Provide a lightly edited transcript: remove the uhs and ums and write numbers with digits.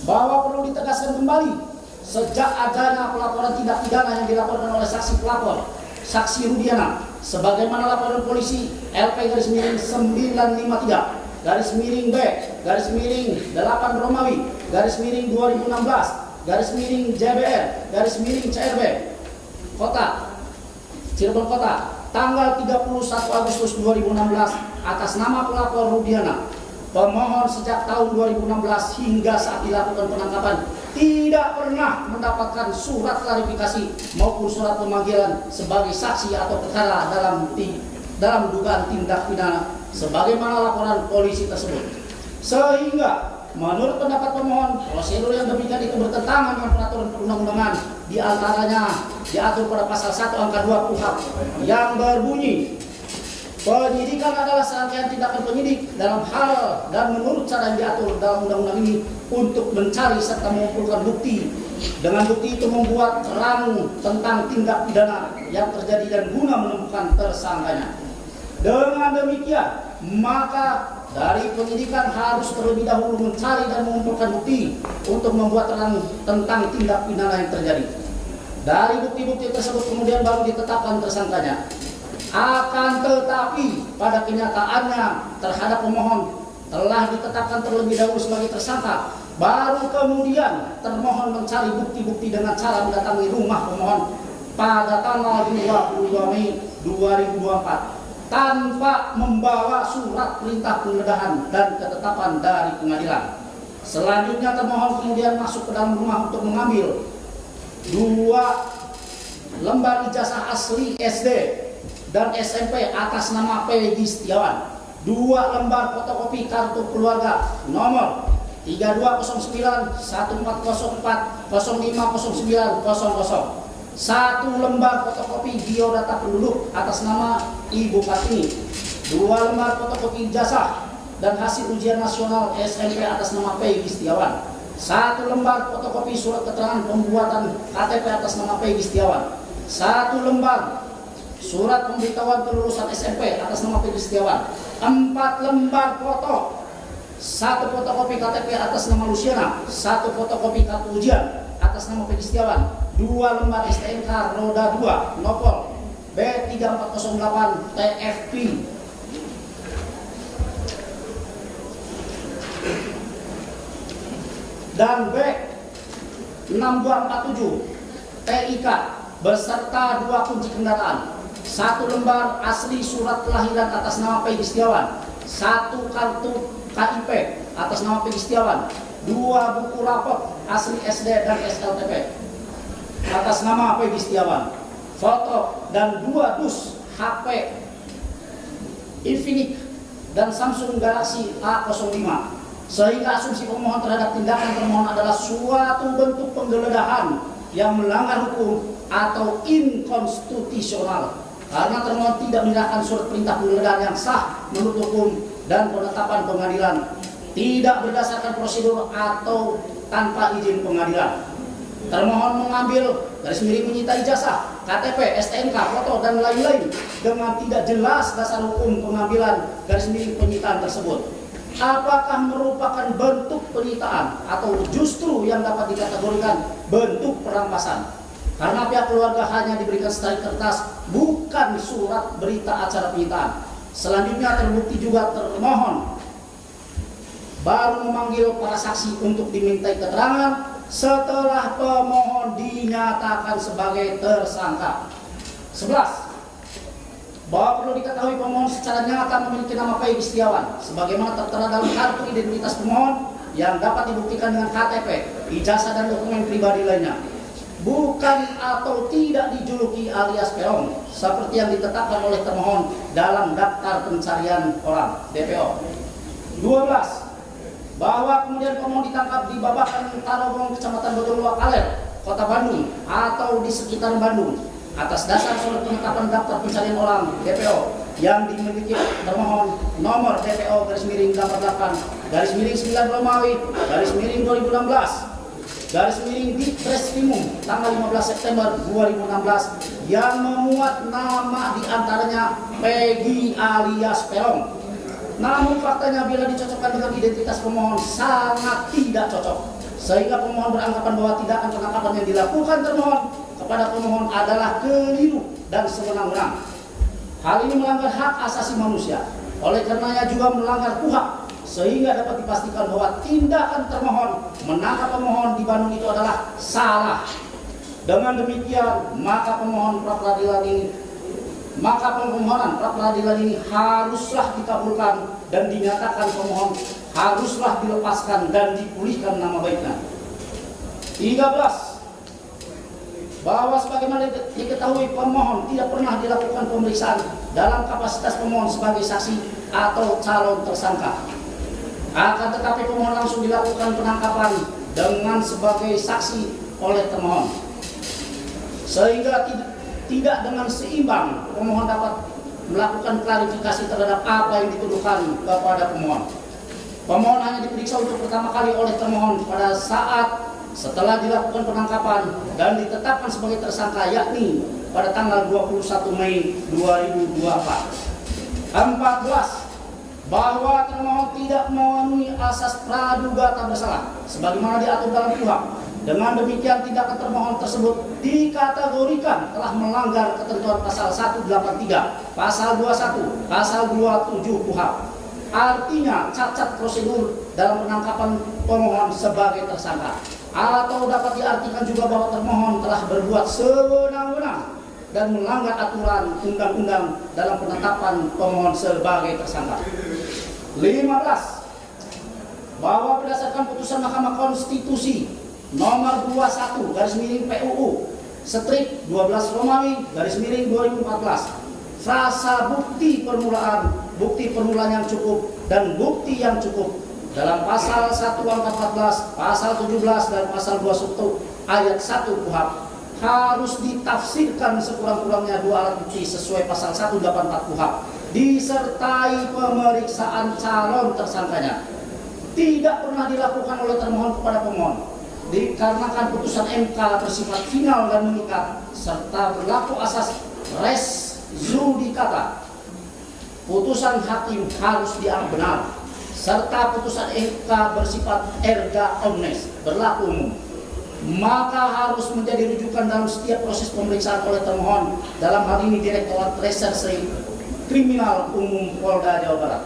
bahwa perlu ditegaskan kembali sejak adanya pelaporan tindak pidana yang dilaporkan oleh saksi pelapor, saksi Rudiana, sebagaimana laporan polisi LP-9 Kota Cirebon Kota tanggal 31 Agustus 2016 atas nama pelapor Rudiana. Pemohon sejak tahun 2016 hingga saat dilakukan penangkapan tidak pernah mendapatkan surat klarifikasi maupun surat pemanggilan sebagai saksi atau perkara dalam dugaan tindak pidana sebagaimana laporan polisi tersebut. Sehingga menurut pendapat pemohon, prosedur yang demikian itu bertentangan dengan peraturan perundang-undangan, di antaranya diatur pada pasal 1 angka 2 KUHP yang berbunyi, penyidikan adalah serangkaian tindakan penyidik dalam hal dan menurut cara yang diatur dalam undang-undang ini untuk mencari serta mengumpulkan bukti. Dengan bukti itu membuat terang tentang tindak pidana yang terjadi dan guna menemukan tersangkanya. Dengan demikian, maka dari penyidikan harus terlebih dahulu mencari dan mengumpulkan bukti untuk membuat terang tentang tindak pidana yang terjadi. Dari bukti-bukti tersebut kemudian baru ditetapkan tersangkanya. Akan tetapi pada kenyataannya terhadap pemohon telah ditetapkan terlebih dahulu sebagai tersangka, baru kemudian termohon mencari bukti-bukti dengan cara mendatangi rumah pemohon pada tanggal 22 Mei 2024 tanpa membawa surat perintah penggeledahan dan ketetapan dari pengadilan. Selanjutnya termohon kemudian masuk ke dalam rumah untuk mengambil 2 lembar ijazah asli SD dan SMP atas nama Peggy Setiawan, 2 lembar fotokopi kartu keluarga nomor 3209 1404 050900, 1 lembar fotokopi biodata penduduk atas nama Ibu Kartini, 2 lembar fotokopi ijazah dan hasil ujian nasional SMP atas nama Peggy Setiawan, 1 lembar fotokopi surat keterangan pembuatan KTP atas nama Peggy Setiawan, 1 lembar surat pemberitahuan kelulusan SMP atas nama Peggy Setiawan, 4 lembar foto, 1 fotokopi KTP atas nama Luciana, 1 fotokopi kartu ujian atas nama Peggy Setiawan, 2 lembar STNK roda 2 Nopol B3408 TFP, dan B6247 TIK beserta 2 kunci kendaraan, 1 lembar asli surat kelahiran atas nama Peggy Setiawan, 1 kartu KIP atas nama Peggy Setiawan, 2 buku rapor asli SD dan SLTP atas nama Peggy Setiawan, foto dan 2 dus HP Infinix dan Samsung Galaxy A05. Sehingga asumsi pemohon terhadap tindakan termohon adalah suatu bentuk penggeledahan yang melanggar hukum atau inkonstitusional karena termohon tidak menyerahkan surat perintah penggeledahan yang sah menurut hukum dan penetapan pengadilan, tidak berdasarkan prosedur atau tanpa izin pengadilan. Termohon mengambil garis miring menyita ijazah, KTP, STNK, foto dan lain-lain dengan tidak jelas dasar hukum pengambilan garis miring penyitaan tersebut. Apakah merupakan bentuk penyitaan atau justru yang dapat dikategorikan bentuk perampasan? Karena pihak keluarga hanya diberikan secari kertas, bukan surat berita acara penyitaan. Selanjutnya terbukti juga termohon baru memanggil para saksi untuk dimintai keterangan setelah pemohon dinyatakan sebagai tersangka. 11. Bahwa perlu diketahui pemohon secara nyata memiliki nama Peggy Setiawan sebagaimana tertera dalam kartu identitas pemohon yang dapat dibuktikan dengan KTP, ijazah dan dokumen pribadi lainnya, bukan atau tidak dijuluki alias peong seperti yang ditetapkan oleh termohon dalam daftar pencarian orang DPO. 12. Bahwa kemudian pemohon ditangkap di Babakan Tarogong, Kecamatan Bojongloa Kaler, Kota Bandung atau di sekitar Bandung atas dasar surat penetapan daftar pencarian orang DPO yang dimiliki termohon nomor DPO /88/9 Romawi /2016 Ditreskrimum tanggal 15 September 2016 yang memuat nama diantaranya Peggy alias Peong. Namun faktanya bila dicocokkan dengan identitas pemohon sangat tidak cocok. sehingga pemohon beranggapan bahwa tindakan penangkapan yang dilakukan termohon kepada pemohon adalah keliru dan sewenang-wenang. Hal ini melanggar hak asasi manusia, oleh karenanya juga melanggar KUHP, sehingga dapat dipastikan bahwa tindakan termohon menangkap pemohon di Bandung itu adalah salah. Dengan demikian, maka permohonan pra peradilan ini haruslah dikabulkan dan dinyatakan pemohon haruslah dilepaskan dan dipulihkan nama baiknya. 13. Bahwa sebagaimana diketahui pemohon tidak pernah dilakukan pemeriksaan dalam kapasitas pemohon sebagai saksi atau calon tersangka. Akan tetapi pemohon langsung dilakukan penangkapan dengan sebagai saksi oleh termohon. Sehingga tidak dengan seimbang pemohon dapat melakukan klarifikasi terhadap apa yang dituduhkan kepada pemohon. Pemohon hanya diperiksa untuk pertama kali oleh termohon pada saat setelah dilakukan penangkapan dan ditetapkan sebagai tersangka, yakni pada tanggal 21 Mei 2024. 14. Bahwa termohon tidak memenuhi asas praduga tak bersalah sebagaimana diatur dalam KUHP. Dengan demikian tindakan termohon tersebut dikategorikan telah melanggar ketentuan pasal 183, pasal 21, pasal 27 KUHP. Artinya cacat prosedur dalam penangkapan pemohon sebagai tersangka. Atau dapat diartikan juga bahwa termohon telah berbuat sewenang-wenang dan melanggar aturan undang-undang dalam penetapan pemohon sebagai tersangka. 15. Bahwa berdasarkan putusan Mahkamah Konstitusi nomor 21/PUU strip 12 Romawi /2014, frasa bukti permulaan yang cukup dan bukti yang cukup dalam pasal 1 angka 14, pasal 17 dan pasal 2 subto ayat 1 KUHP harus ditafsirkan sekurang-kurangnya 2 alat bukti sesuai pasal 184 KUHP disertai pemeriksaan calon tersangkanya. Tidak pernah dilakukan oleh termohon kepada pemohon dikarenakan putusan MK bersifat final dan mengikat serta berlaku asas res judicata. Putusan hakim harus dianggap benar serta putusan MK bersifat erga omnes, berlaku umum, maka harus menjadi rujukan dalam setiap proses pemeriksaan oleh termohon, dalam hal ini Direktorat Reserse Kriminal Umum Polda Jawa Barat.